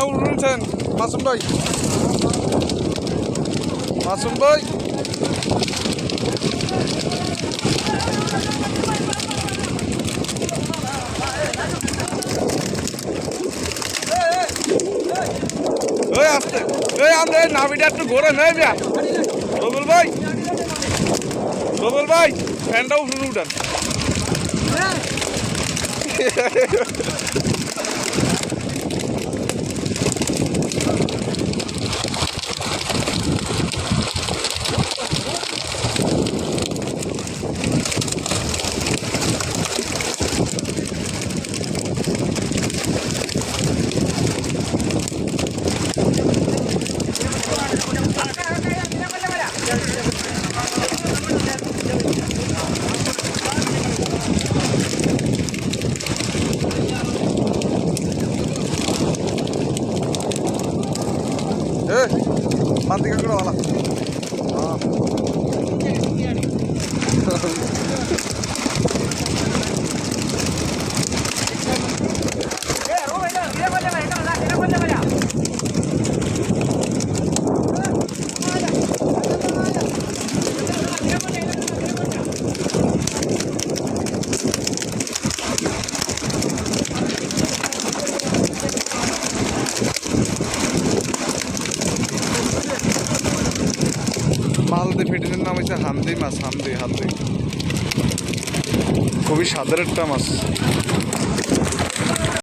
উঠছেন মাসুম ভাই, মাসুম ভাই। ওই আসতে, ওই আমাদের নাভিটা একটু ঘোরে নেই বিয়া। রবুল ভাই, রবুল ভাই, ফ্যানটা উঠুন উঠান। Mati ka kuro wala. মালদে ফিটিনের নাম হচ্ছে হামদি মাছ, হামদি হামদি, খুবই স্বাদের একটা মাছ।